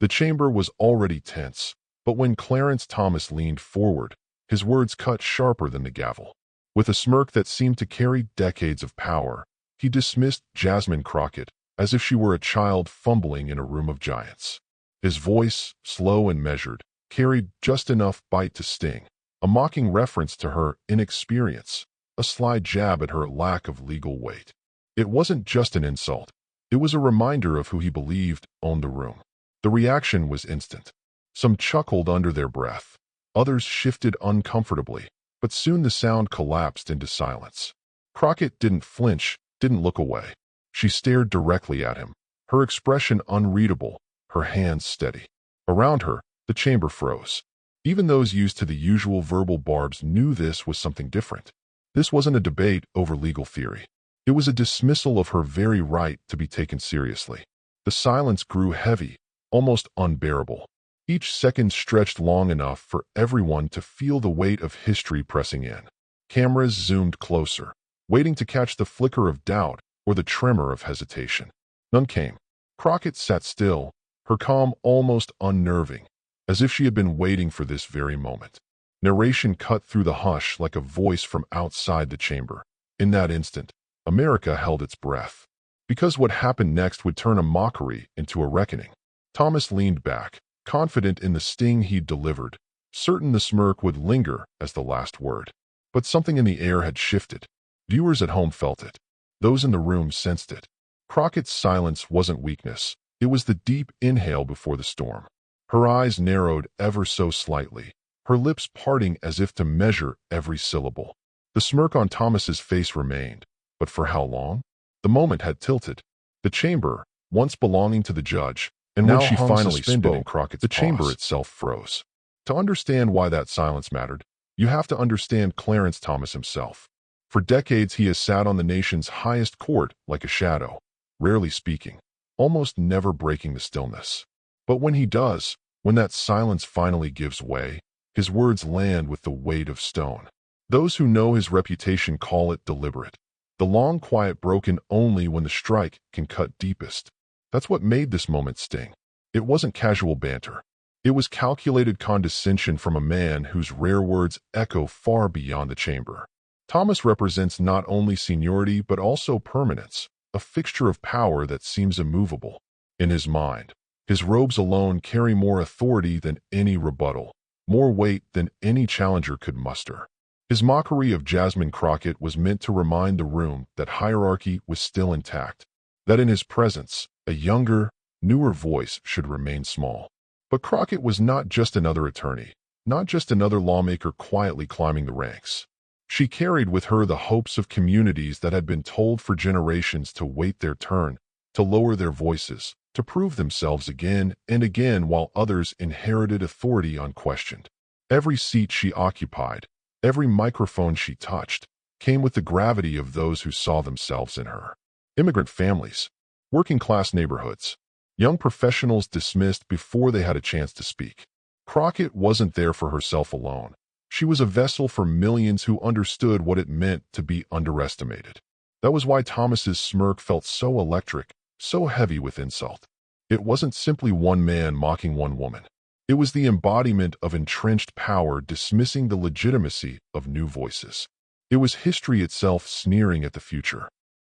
The chamber was already tense, but when Clarence Thomas leaned forward, his words cut sharper than the gavel. With a smirk that seemed to carry decades of power, he dismissed Jasmine Crockett as if she were a child fumbling in a room of giants. His voice, slow and measured, carried just enough bite to sting, a mocking reference to her inexperience, a sly jab at her lack of legal weight. It wasn't just an insult. It was a reminder of who he believed owned the room. The reaction was instant. Some chuckled under their breath. Others shifted uncomfortably, but soon the sound collapsed into silence. Crockett didn't flinch, didn't look away. She stared directly at him, her expression unreadable, her hands steady. Around her, the chamber froze. Even those used to the usual verbal barbs knew this was something different. This wasn't a debate over legal theory. It was a dismissal of her very right to be taken seriously. The silence grew heavy, almost unbearable. Each second stretched long enough for everyone to feel the weight of history pressing in. Cameras zoomed closer, waiting to catch the flicker of doubt or the tremor of hesitation. None came. Crockett sat still, her calm almost unnerving, as if she had been waiting for this very moment. Narration cut through the hush like a voice from outside the chamber. In that instant, America held its breath, because what happened next would turn a mockery into a reckoning. Thomas leaned back, confident in the sting he'd delivered, certain the smirk would linger as the last word. But something in the air had shifted. Viewers at home felt it. Those in the room sensed it. Crockett's silence wasn't weakness. It was the deep inhale before the storm. Her eyes narrowed ever so slightly, her lips parting as if to measure every syllable. The smirk on Thomas's face remained, but for how long? The moment had tilted. The chamber, once belonging to the judge, and when she finally spoke, the chamber itself froze. To understand why that silence mattered, you have to understand Clarence Thomas himself. For decades he has sat on the nation's highest court like a shadow, rarely speaking, almost never breaking the stillness. But when he does, when that silence finally gives way, his words land with the weight of stone. Those who know his reputation call it deliberate. The long quiet broken only when the strike can cut deepest. That's what made this moment sting. It wasn't casual banter. It was calculated condescension from a man whose rare words echo far beyond the chamber. Thomas represents not only seniority but also permanence, a fixture of power that seems immovable. In his mind, his robes alone carry more authority than any rebuttal, more weight than any challenger could muster. His mockery of Jasmine Crockett was meant to remind the room that hierarchy was still intact, that in his presence, a younger, newer voice should remain small. But Crockett was not just another attorney, not just another lawmaker quietly climbing the ranks. She carried with her the hopes of communities that had been told for generations to wait their turn, to lower their voices, to prove themselves again and again while others inherited authority unquestioned. Every seat she occupied, every microphone she touched, came with the gravity of those who saw themselves in her. Immigrant families, working-class neighborhoods, young professionals dismissed before they had a chance to speak. Crockett wasn't there for herself alone. She was a vessel for millions who understood what it meant to be underestimated. That was why Thomas's smirk felt so electric, so heavy with insult. It wasn't simply one man mocking one woman. It was the embodiment of entrenched power dismissing the legitimacy of new voices. It was history itself sneering at the future.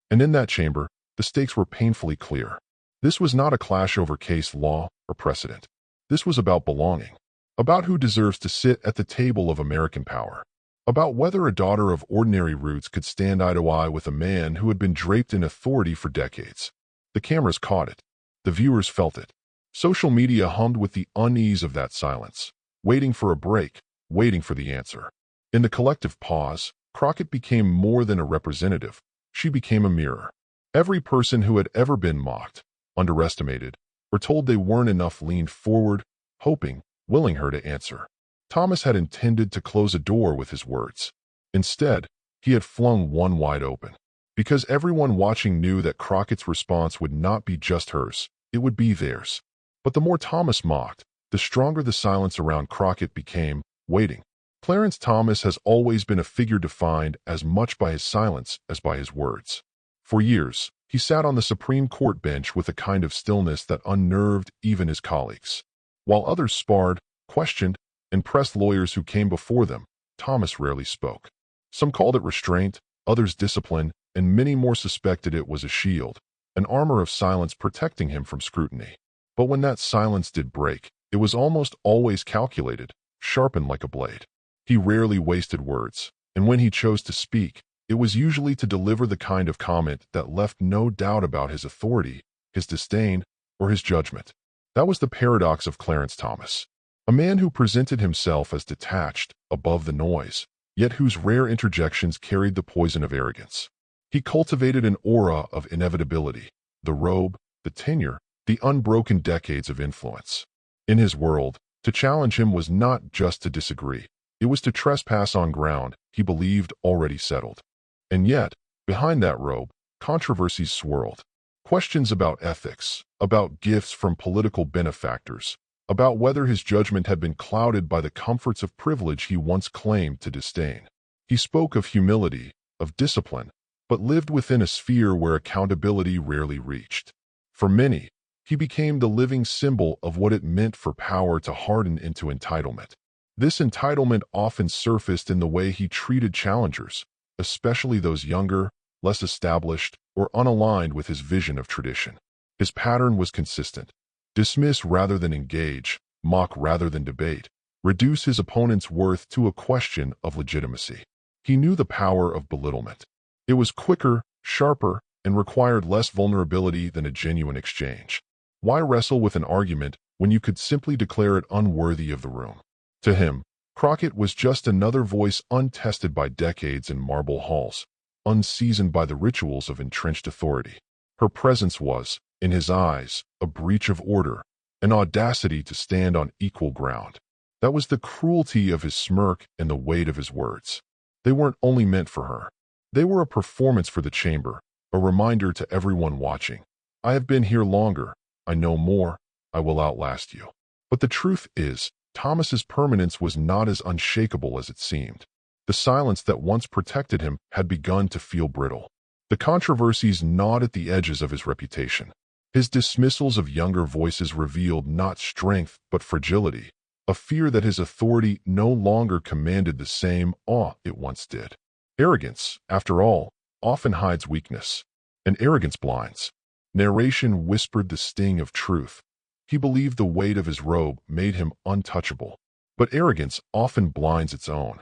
And in that chamber, the stakes were painfully clear. This was not a clash over case law or precedent. This was about belonging, about who deserves to sit at the table of American power, about whether a daughter of ordinary roots could stand eye to eye with a man who had been draped in authority for decades. The cameras caught it. The viewers felt it. Social media hummed with the unease of that silence, waiting for a break, waiting for the answer. In the collective pause, Crockett became more than a representative. She became a mirror. Every person who had ever been mocked, underestimated, or told they weren't enough leaned forward, hoping, willing her to answer. Thomas had intended to close a door with his words. Instead, he had flung one wide open. Because everyone watching knew that Crockett's response would not be just hers, it would be theirs. But the more Thomas mocked, the stronger the silence around Crockett became, waiting. Clarence Thomas has always been a figure defined as much by his silence as by his words. For years, He sat on the Supreme Court bench with a kind of stillness that unnerved even his colleagues. While others sparred, questioned, and pressed lawyers who came before them, Thomas rarely spoke. Some called it restraint, others discipline, and many more suspected it was a shield, an armor of silence protecting him from scrutiny. But when that silence did break, it was almost always calculated, sharpened like a blade. He rarely wasted words, and when he chose to speak, it was usually to deliver the kind of comment that left no doubt about his authority, his disdain, or his judgment. That was the paradox of Clarence Thomas, a man who presented himself as detached, above the noise, yet whose rare interjections carried the poison of arrogance. He cultivated an aura of inevitability, the robe, the tenure, the unbroken decades of influence. In his world, to challenge him was not just to disagree. It was to trespass on ground he believed already settled. And yet, behind that robe, controversies swirled. Questions about ethics, about gifts from political benefactors, about whether his judgment had been clouded by the comforts of privilege he once claimed to disdain. He spoke of humility, of discipline, but lived within a sphere where accountability rarely reached. For many, he became the living symbol of what it meant for power to harden into entitlement. This entitlement often surfaced in the way he treated challengers, especially those younger, less established, or unaligned with his vision of tradition. His pattern was consistent. Dismiss rather than engage, mock rather than debate, reduce his opponent's worth to a question of legitimacy. He knew the power of belittlement. It was quicker, sharper, and required less vulnerability than a genuine exchange. Why wrestle with an argument when you could simply declare it unworthy of the room? To him, Crockett was just another voice untested by decades in marble halls, unseasoned by the rituals of entrenched authority. Her presence was, in his eyes, a breach of order, an audacity to stand on equal ground. That was the cruelty of his smirk and the weight of his words. They weren't only meant for her. They were a performance for the chamber, a reminder to everyone watching. I have been here longer. I know more. I will outlast you. But the truth is, Thomas's permanence was not as unshakable as it seemed. The silence that once protected him had begun to feel brittle. The controversies gnawed at the edges of his reputation. His dismissals of younger voices revealed not strength but fragility, a fear that his authority no longer commanded the same awe it once did. Arrogance, after all, often hides weakness, and arrogance blinds. Narration whispered the sting of truth. He believed the weight of his robe made him untouchable, but arrogance often blinds its own.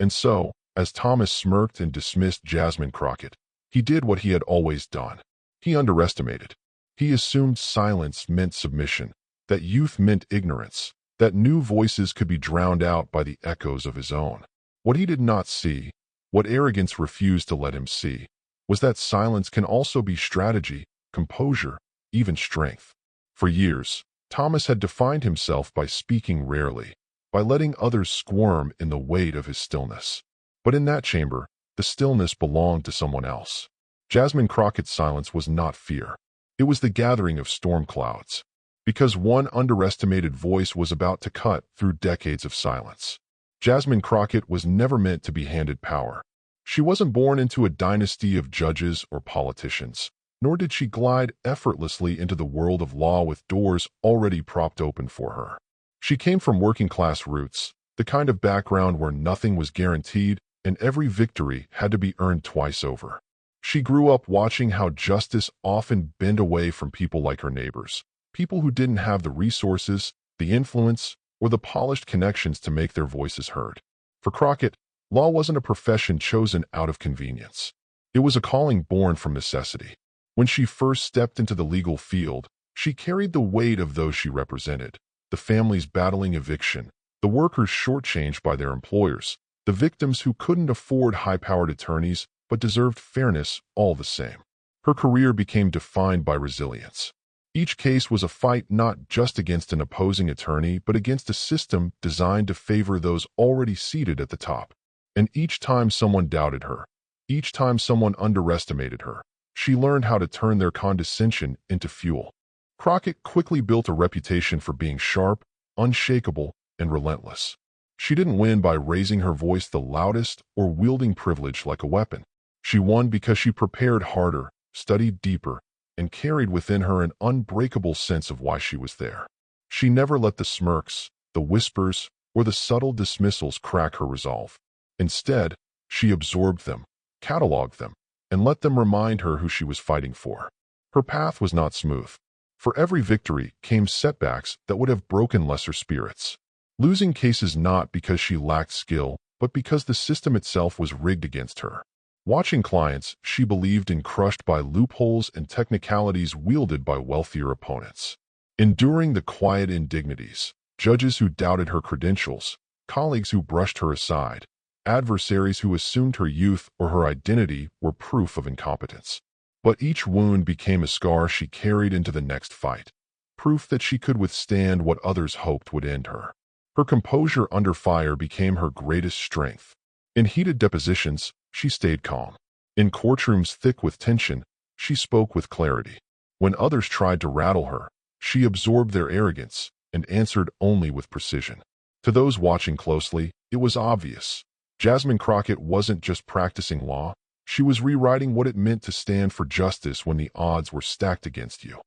And so, as Thomas smirked and dismissed Jasmine Crockett, he did what he had always done. He underestimated. He assumed silence meant submission, that youth meant ignorance, that new voices could be drowned out by the echoes of his own. What he did not see, what arrogance refused to let him see, was that silence can also be strategy, composure, even strength. For years, Thomas had defined himself by speaking rarely, by letting others squirm in the weight of his stillness. But in that chamber, the stillness belonged to someone else. Jasmine Crockett's silence was not fear. It was the gathering of storm clouds, because one underestimated voice was about to cut through decades of silence. Jasmine Crockett was never meant to be handed power. She wasn't born into a dynasty of judges or politicians, nor did she glide effortlessly into the world of law with doors already propped open for her. She came from working-class roots, the kind of background where nothing was guaranteed and every victory had to be earned twice over. She grew up watching how justice often bent away from people like her neighbors, people who didn't have the resources, the influence, or the polished connections to make their voices heard. For Crockett, law wasn't a profession chosen out of convenience. It was a calling born from necessity. When she first stepped into the legal field, she carried the weight of those she represented, the families battling eviction, the workers shortchanged by their employers, the victims who couldn't afford high-powered attorneys but deserved fairness all the same. Her career became defined by resilience. Each case was a fight not just against an opposing attorney but against a system designed to favor those already seated at the top. And each time someone doubted her, each time someone underestimated her, she learned how to turn their condescension into fuel. Crockett quickly built a reputation for being sharp, unshakable, and relentless. She didn't win by raising her voice the loudest or wielding privilege like a weapon. She won because she prepared harder, studied deeper, and carried within her an unbreakable sense of why she was there. She never let the smirks, the whispers, or the subtle dismissals crack her resolve. Instead, she absorbed them, cataloged them, and let them remind her who she was fighting for. Her path was not smooth. For every victory came setbacks that would have broken lesser spirits. Losing cases not because she lacked skill, but because the system itself was rigged against her. Watching clients she believed in crushed by loopholes and technicalities wielded by wealthier opponents. Enduring the quiet indignities, judges who doubted her credentials, colleagues who brushed her aside, adversaries who assumed her youth or her identity were proof of incompetence. But each wound became a scar she carried into the next fight, proof that she could withstand what others hoped would end her. Her composure under fire became her greatest strength. In heated depositions, she stayed calm. In courtrooms thick with tension, she spoke with clarity. When others tried to rattle her, she absorbed their arrogance and answered only with precision. To those watching closely, it was obvious. Jasmine Crockett wasn't just practicing law, she was rewriting what it meant to stand for justice when the odds were stacked against you.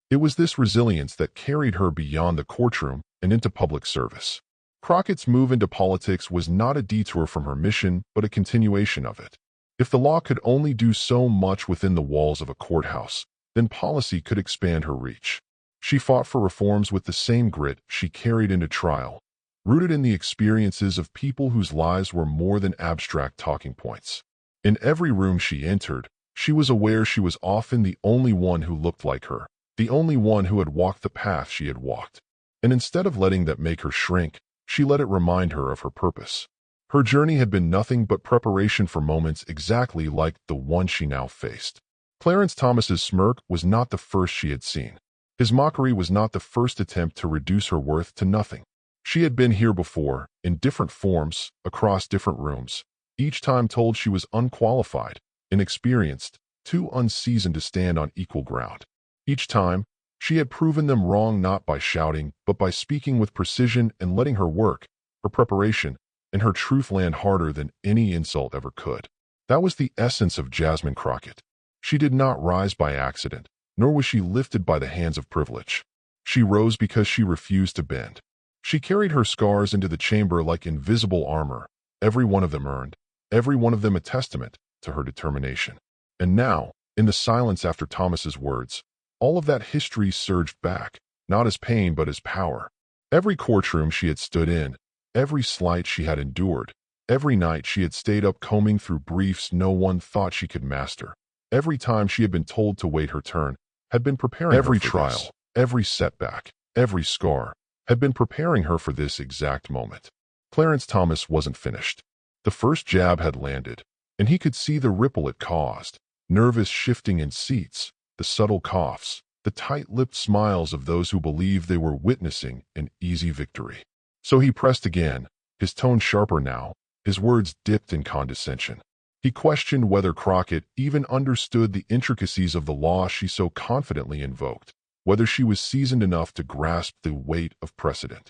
It was this resilience that carried her beyond the courtroom and into public service. Crockett's move into politics was not a detour from her mission, but a continuation of it. If the law could only do so much within the walls of a courthouse, then policy could expand her reach. She fought for reforms with the same grit she carried into trial, rooted in the experiences of people whose lives were more than abstract talking points. In every room she entered, she was aware she was often the only one who looked like her, the only one who had walked the path she had walked. And instead of letting that make her shrink, she let it remind her of her purpose. Her journey had been nothing but preparation for moments exactly like the one she now faced. Clarence Thomas's smirk was not the first she had seen. His mockery was not the first attempt to reduce her worth to nothing. She had been here before, in different forms, across different rooms, each time told she was unqualified, inexperienced, too unseasoned to stand on equal ground. Each time, she had proven them wrong not by shouting, but by speaking with precision and letting her work, her preparation, and her truth land harder than any insult ever could. That was the essence of Jasmine Crockett. She did not rise by accident, nor was she lifted by the hands of privilege. She rose because she refused to bend. She carried her scars into the chamber like invisible armor, every one of them earned, every one of them a testament to her determination. And now, in the silence after Thomas's words, all of that history surged back, not as pain but as power. Every courtroom she had stood in, every slight she had endured, every night she had stayed up combing through briefs no one thought she could master, every time she had been told to wait her turn, had been preparing her for every trial, every setback, every scar, had been preparing her for this exact moment. Clarence Thomas wasn't finished. The first jab had landed, and he could see the ripple it caused, nervous shifting in seats, the subtle coughs, the tight-lipped smiles of those who believed they were witnessing an easy victory. So he pressed again, his tone sharper now, his words dipped in condescension. He questioned whether Crockett even understood the intricacies of the law she so confidently invoked, whether she was seasoned enough to grasp the weight of precedent.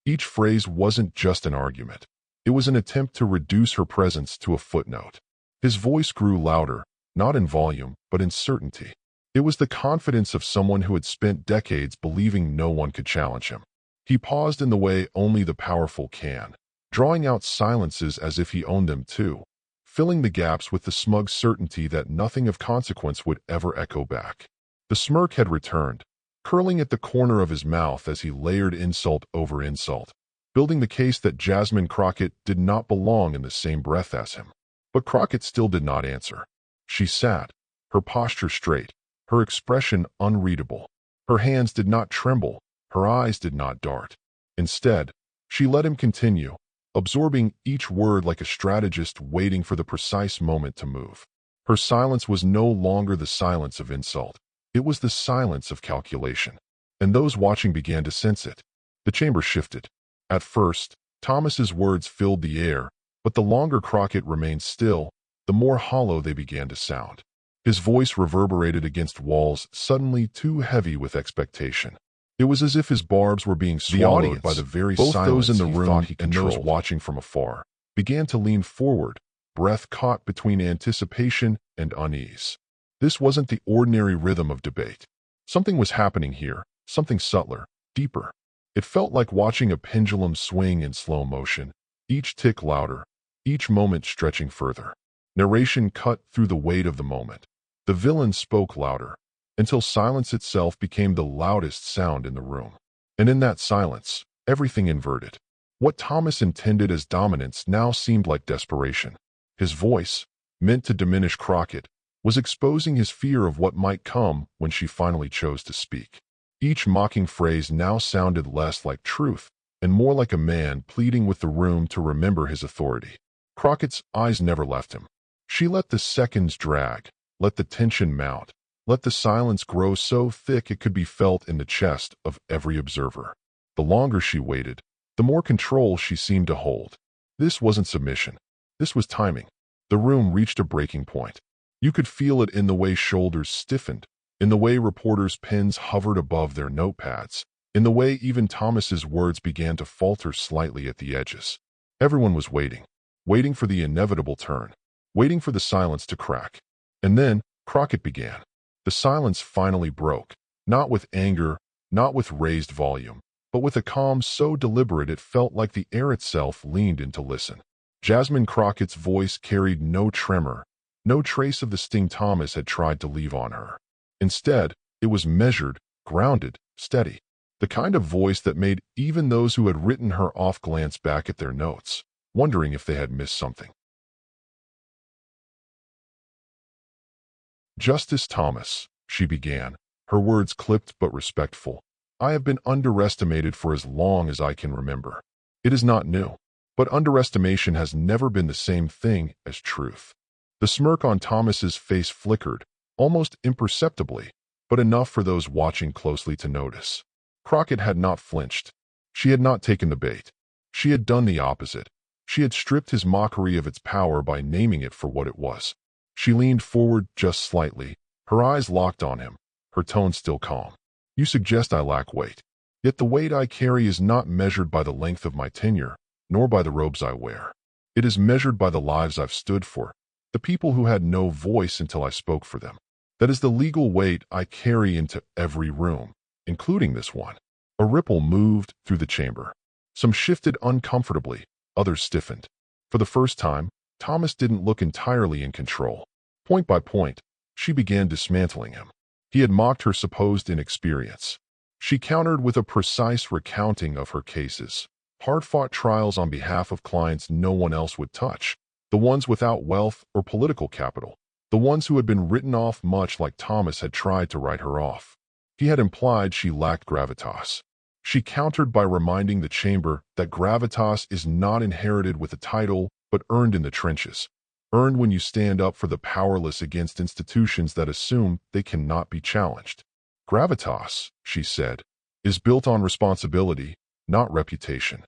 Each phrase wasn't just an argument. It was an attempt to reduce her presence to a footnote. His voice grew louder, not in volume, but in certainty. It was the confidence of someone who had spent decades believing no one could challenge him. He paused in the way only the powerful can, drawing out silences as if he owned them too, filling the gaps with the smug certainty that nothing of consequence would ever echo back. The smirk had returned, curling at the corner of his mouth as he layered insult over insult, building the case that Jasmine Crockett did not belong in the same breath as him. But Crockett still did not answer. She sat, her posture straight, her expression unreadable. Her hands did not tremble, her eyes did not dart. Instead, she let him continue, absorbing each word like a strategist waiting for the precise moment to move. Her silence was no longer the silence of insult. It was the silence of calculation. And those watching began to sense it. The chamber shifted. At first, Thomas's words filled the air, but the longer Crockett remained still, the more hollow they began to sound. His voice reverberated against walls suddenly too heavy with expectation. It was as if his barbs were being swallowed by the very silence. Both those in the room and those watching from afar began to lean forward, breath caught between anticipation and unease. This wasn't the ordinary rhythm of debate. Something was happening here, something subtler, deeper. It felt like watching a pendulum swing in slow motion, each tick louder, each moment stretching further. Narration cut through the weight of the moment. The villain spoke louder, until silence itself became the loudest sound in the room. And in that silence, everything inverted. What Thomas intended as dominance now seemed like desperation. His voice, meant to diminish Crockett, was exposing his fear of what might come when she finally chose to speak. Each mocking phrase now sounded less like truth and more like a man pleading with the room to remember his authority. Crockett's eyes never left him. She let the seconds drag, let the tension mount, let the silence grow so thick it could be felt in the chest of every observer. The longer she waited, the more control she seemed to hold. This wasn't submission. This was timing. The room reached a breaking point. You could feel it in the way shoulders stiffened, in the way reporters' pens hovered above their notepads, in the way even Thomas's words began to falter slightly at the edges. Everyone was waiting, waiting for the inevitable turn, waiting for the silence to crack. And then Crockett began. The silence finally broke, not with anger, not with raised volume, but with a calm so deliberate it felt like the air itself leaned in to listen. Jasmine Crockett's voice carried no tremor, no trace of the sting Thomas had tried to leave on her. Instead, it was measured, grounded, steady. The kind of voice that made even those who had written her off glance back at their notes, wondering if they had missed something. Justice Thomas, she began, her words clipped but respectful. I have been underestimated for as long as I can remember. It is not new, but underestimation has never been the same thing as truth. The smirk on Thomas's face flickered, almost imperceptibly, but enough for those watching closely to notice. Crockett had not flinched. She had not taken the bait. She had done the opposite. She had stripped his mockery of its power by naming it for what it was. She leaned forward just slightly, her eyes locked on him, her tone still calm. You suggest I lack weight. Yet the weight I carry is not measured by the length of my tenure, nor by the robes I wear. It is measured by the lives I've stood for, the people who had no voice until I spoke for them. That is the legal weight I carry into every room, including this one. A ripple moved through the chamber. Some shifted uncomfortably, others stiffened. For the first time, Thomas didn't look entirely in control. Point by point, she began dismantling him. He had mocked her supposed inexperience. She countered with a precise recounting of her cases, hard-fought trials on behalf of clients no one else would touch, the ones without wealth or political capital, the ones who had been written off much like Thomas had tried to write her off. He had implied she lacked gravitas. She countered by reminding the chamber that gravitas is not inherited with a title but earned in the trenches, earned when you stand up for the powerless against institutions that assume they cannot be challenged. Gravitas, she said, is built on responsibility, not reputation.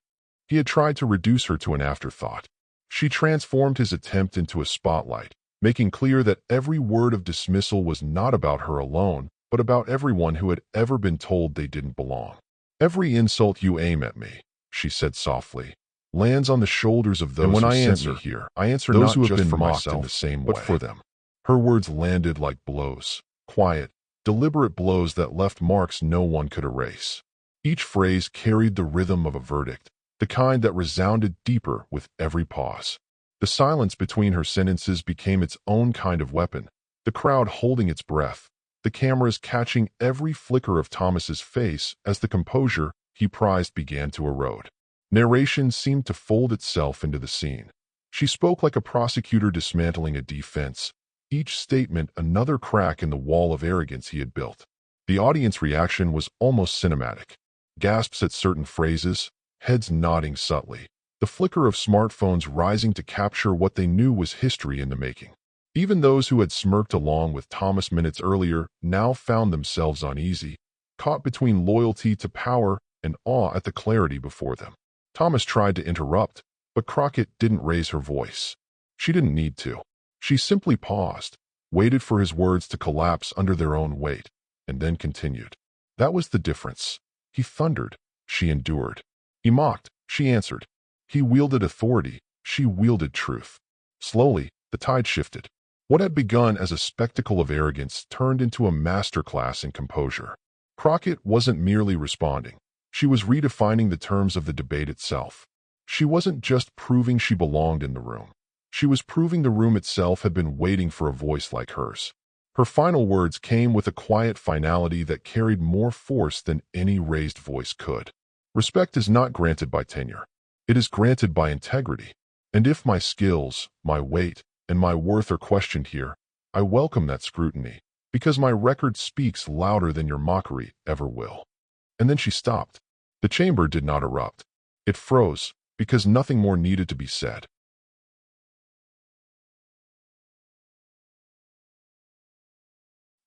He had tried to reduce her to an afterthought. She transformed his attempt into a spotlight, making clear that every word of dismissal was not about her alone, but about everyone who had ever been told they didn't belong. Every insult you aim at me, she said softly, lands on the shoulders of those who sent me here. I answer those who have been mocked in the same way, but for them. Her words landed like blows, quiet, deliberate blows that left marks no one could erase. Each phrase carried the rhythm of a verdict, the kind that resounded deeper with every pause. The silence between her sentences became its own kind of weapon, the crowd holding its breath, the cameras catching every flicker of Thomas's face as the composure he prized began to erode. Narration seemed to fold itself into the scene. She spoke like a prosecutor dismantling a defense, each statement another crack in the wall of arrogance he had built. The audience reaction was almost cinematic. Gasps at certain phrases, heads nodding subtly, the flicker of smartphones rising to capture what they knew was history in the making. Even those who had smirked along with Thomas minutes earlier now found themselves uneasy, caught between loyalty to power and awe at the clarity before them. Thomas tried to interrupt, but Crockett didn't raise her voice. She didn't need to. She simply paused, waited for his words to collapse under their own weight, and then continued. That was the difference. He thundered. She endured. He mocked. She answered. He wielded authority. She wielded truth. Slowly, the tide shifted. What had begun as a spectacle of arrogance turned into a masterclass in composure. Crockett wasn't merely responding. She was redefining the terms of the debate itself. She wasn't just proving she belonged in the room. She was proving the room itself had been waiting for a voice like hers. Her final words came with a quiet finality that carried more force than any raised voice could. Respect is not granted by tenure. It is granted by integrity. And if my skills, my weight, and my worth are questioned here, I welcome that scrutiny, because my record speaks louder than your mockery ever will. And then she stopped. The chamber did not erupt. It froze, because nothing more needed to be said.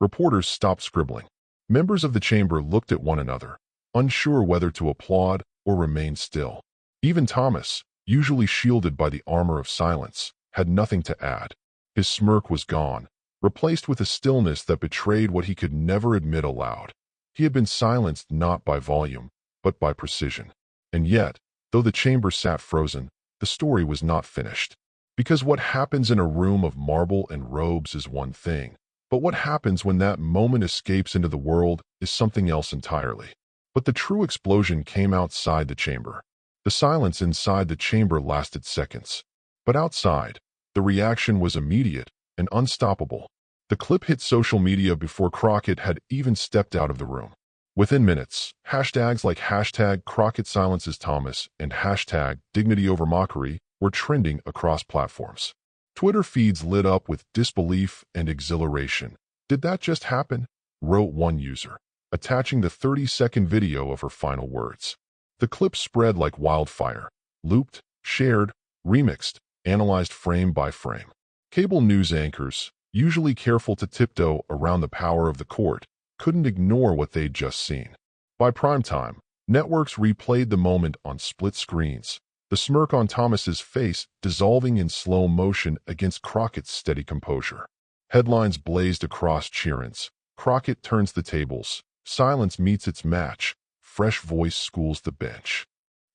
Reporters stopped scribbling. Members of the chamber looked at one another, unsure whether to applaud or remain still. Even Thomas, usually shielded by the armor of silence, had nothing to add. His smirk was gone, replaced with a stillness that betrayed what he could never admit aloud. He had been silenced not by volume, but by precision. And yet, though the chamber sat frozen, the story was not finished. Because what happens in a room of marble and robes is one thing, but what happens when that moment escapes into the world is something else entirely. But the true explosion came outside the chamber. The silence inside the chamber lasted seconds. But outside, the reaction was immediate and unstoppable. The clip hit social media before Crockett had even stepped out of the room. Within minutes, hashtags like hashtag Crockett silences Thomas and hashtag dignity over mockery were trending across platforms. Twitter feeds lit up with disbelief and exhilaration. "Did that just happen?" wrote one user, attaching the 30-second video of her final words. The clip spread like wildfire, looped, shared, remixed, analyzed frame by frame. Cable news anchors, usually careful to tiptoe around the power of the court, couldn't ignore what they'd just seen. By prime time, networks replayed the moment on split screens, the smirk on Thomas's face dissolving in slow motion against Crockett's steady composure. Headlines blazed across cheer-ins. Crockett turns the tables. Silence meets its match. Fresh voice schools the bench.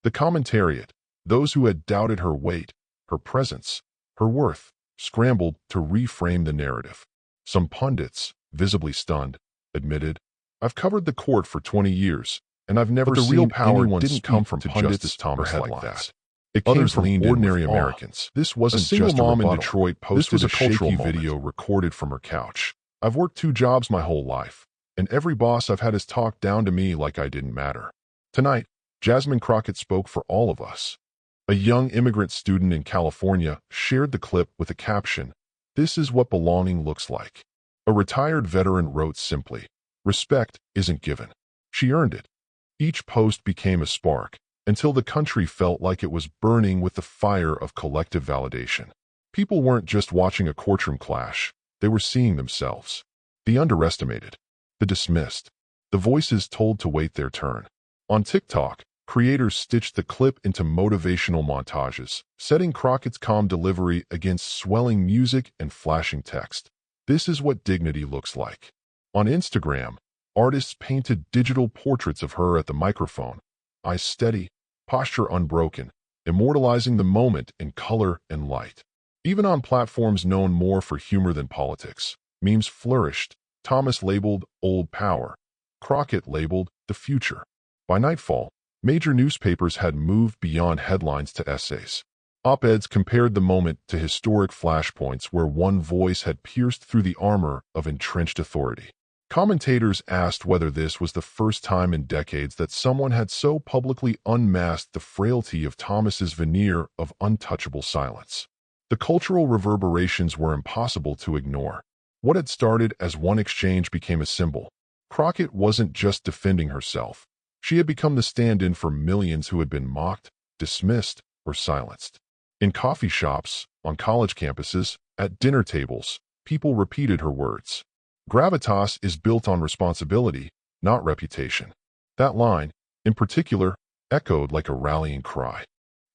The commentariat, those who had doubted her weight, her presence, her worth, scrambled to reframe the narrative. Some pundits, visibly stunned, admitted, "I've covered the court for 20 years, and I've never seen real power anyone didn't come from Justice Thomas like that." It came from ordinary Americans. This wasn't just a mom in Detroit posted a shaky video recorded from her couch. "I've worked 2 jobs my whole life, and every boss I've had has talked down to me like I didn't matter." Tonight, Jasmine Crockett spoke for all of us. A young immigrant student in California shared the clip with a caption, "This is what belonging looks like." A retired veteran wrote simply, "Respect isn't given. She earned it." Each post became a spark, until the country felt like it was burning with the fire of collective validation. People weren't just watching a courtroom clash, they were seeing themselves. The underestimated, the dismissed, the voices told to wait their turn. On TikTok, creators stitched the clip into motivational montages, setting Crockett's calm delivery against swelling music and flashing text. "This is what dignity looks like." On Instagram, artists painted digital portraits of her at the microphone, eyes steady, posture unbroken, immortalizing the moment in color and light. Even on platforms known more for humor than politics, memes flourished. Thomas labeled old power, Crockett labeled the future. By nightfall, major newspapers had moved beyond headlines to essays. Op-eds compared the moment to historic flashpoints where one voice had pierced through the armor of entrenched authority. Commentators asked whether this was the first time in decades that someone had so publicly unmasked the frailty of Thomas's veneer of untouchable silence. The cultural reverberations were impossible to ignore. What had started as one exchange became a symbol. Crockett wasn't just defending herself. She had become the stand-in for millions who had been mocked, dismissed, or silenced. In coffee shops, on college campuses, at dinner tables, people repeated her words. Gravitas is built on responsibility, not reputation. That line, in particular, echoed like a rallying cry.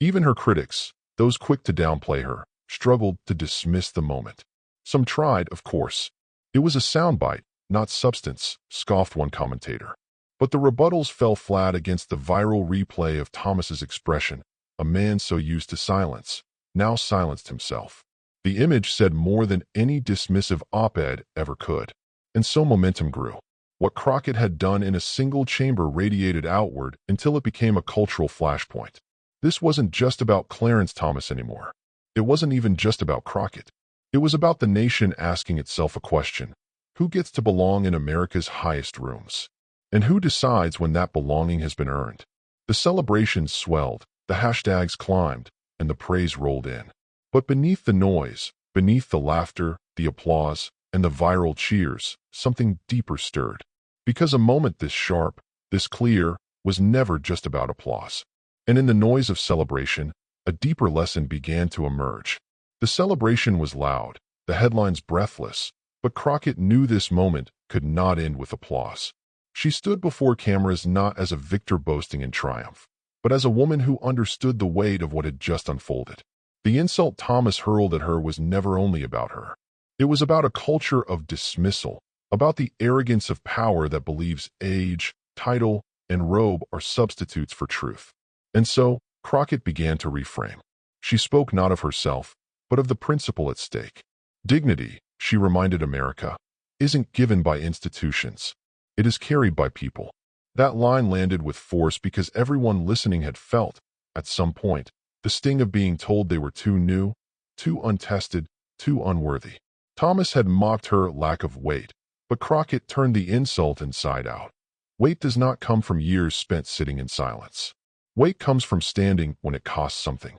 Even her critics, those quick to downplay her, struggled to dismiss the moment. Some tried, of course. "It was a soundbite, not substance," scoffed one commentator. But the rebuttals fell flat against the viral replay of Thomas's expression. A man so used to silence, now silenced himself. The image said more than any dismissive op-ed ever could. And so momentum grew. What Crockett had done in a single chamber radiated outward until it became a cultural flashpoint. This wasn't just about Clarence Thomas anymore. It wasn't even just about Crockett. It was about the nation asking itself a question. Who gets to belong in America's highest rooms? And who decides when that belonging has been earned? The celebrations swelled, the hashtags climbed, and the praise rolled in. But beneath the noise, beneath the laughter, the applause, and the viral cheers, something deeper stirred. Because a moment this sharp, this clear, was never just about applause. And in the noise of celebration, a deeper lesson began to emerge. The celebration was loud, the headlines breathless, but Crockett knew this moment could not end with applause. She stood before cameras not as a victor boasting in triumph, but as a woman who understood the weight of what had just unfolded. The insult Thomas hurled at her was never only about her. It was about a culture of dismissal, about the arrogance of power that believes age, title, and robe are substitutes for truth. And so, Crockett began to reframe. She spoke not of herself, but of the principle at stake. Dignity, she reminded America, isn't given by institutions. It is carried by people. That line landed with force because everyone listening had felt, at some point, the sting of being told they were too new, too untested, too unworthy. Thomas had mocked her lack of weight, but Crockett turned the insult inside out. Weight does not come from years spent sitting in silence. Weight comes from standing when it costs something.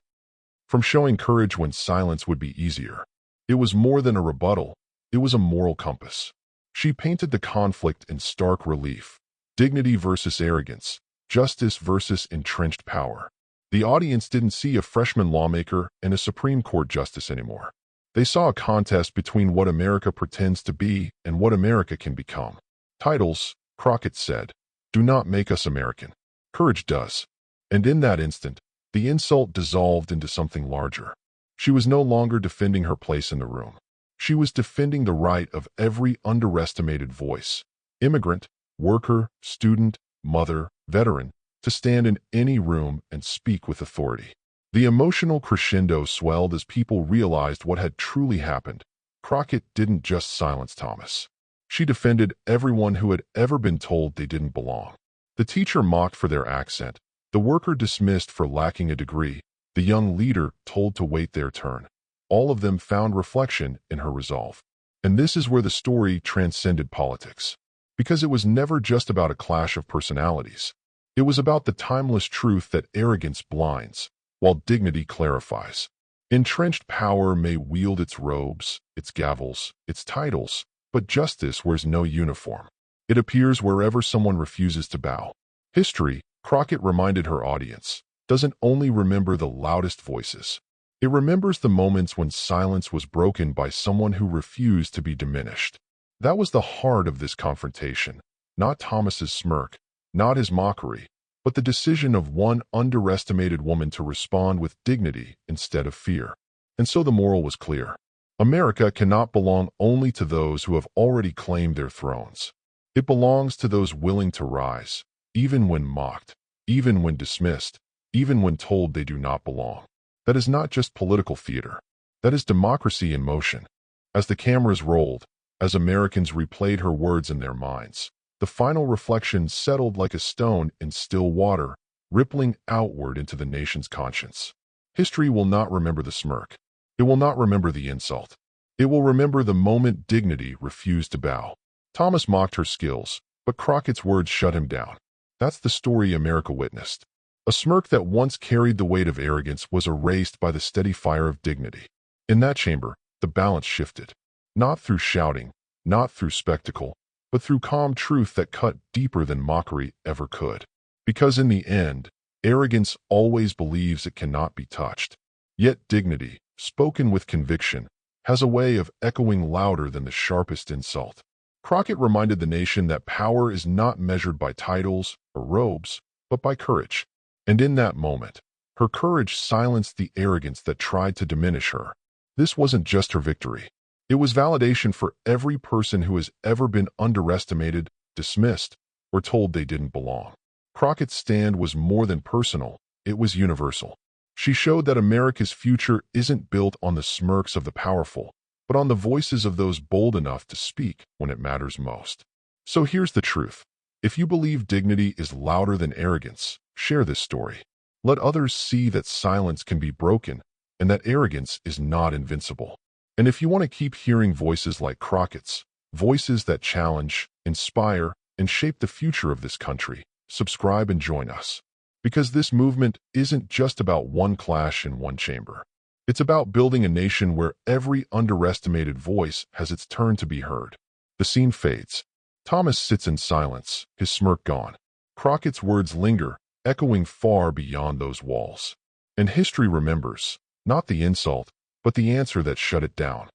From showing courage when silence would be easier. It was more than a rebuttal. It was a moral compass. She painted the conflict in stark relief. Dignity versus arrogance. Justice versus entrenched power. The audience didn't see a freshman lawmaker and a Supreme Court justice anymore. They saw a contest between what America pretends to be and what America can become. Titles, Crockett said, do not make us American. Courage does. And in that instant, the insult dissolved into something larger. She was no longer defending her place in the room. She was defending the right of every underestimated voice, immigrant, worker, student, mother, veteran, to stand in any room and speak with authority. The emotional crescendo swelled as people realized what had truly happened. Crockett didn't just silence Thomas. She defended everyone who had ever been told they didn't belong. The teacher mocked for their accent, the worker dismissed for lacking a degree, the young leader told to wait their turn. All of them found reflection in her resolve. And this is where the story transcended politics. Because it was never just about a clash of personalities. It was about the timeless truth that arrogance blinds, while dignity clarifies. Entrenched power may wield its robes, its gavels, its titles, but justice wears no uniform. It appears wherever someone refuses to bow. History, Crockett reminded her audience, doesn't only remember the loudest voices. It remembers the moments when silence was broken by someone who refused to be diminished. That was the heart of this confrontation, not Thomas's smirk, not his mockery, but the decision of one underestimated woman to respond with dignity instead of fear. And so the moral was clear. America cannot belong only to those who have already claimed their thrones. It belongs to those willing to rise, even when mocked, even when dismissed, even when told they do not belong. That is not just political theater. That is democracy in motion. As the cameras rolled, as Americans replayed her words in their minds, the final reflection settled like a stone in still water, rippling outward into the nation's conscience. History will not remember the smirk. It will not remember the insult. It will remember the moment dignity refused to bow. Thomas mocked her skills, but Crockett's words shut him down. That's the story America witnessed. A smirk that once carried the weight of arrogance was erased by the steady fire of dignity. In that chamber, the balance shifted. Not through shouting, not through spectacle, but through calm truth that cut deeper than mockery ever could. Because in the end, arrogance always believes it cannot be touched. Yet dignity, spoken with conviction, has a way of echoing louder than the sharpest insult. Crockett reminded the nation that power is not measured by titles or robes, but by courage. And in that moment, her courage silenced the arrogance that tried to diminish her. This wasn't just her victory. It was validation for every person who has ever been underestimated, dismissed, or told they didn't belong. Crockett's stand was more than personal, it was universal. She showed that America's future isn't built on the smirks of the powerful, but on the voices of those bold enough to speak when it matters most. So here's the truth. If you believe dignity is louder than arrogance, share this story. Let others see that silence can be broken and that arrogance is not invincible. And if you want to keep hearing voices like Crockett's, voices that challenge, inspire, and shape the future of this country, subscribe and join us. Because this movement isn't just about one clash in one chamber. It's about building a nation where every underestimated voice has its turn to be heard. The scene fades. Thomas sits in silence, his smirk gone. Crockett's words linger, echoing far beyond those walls. And history remembers, not the insult, but the answer that shut it down.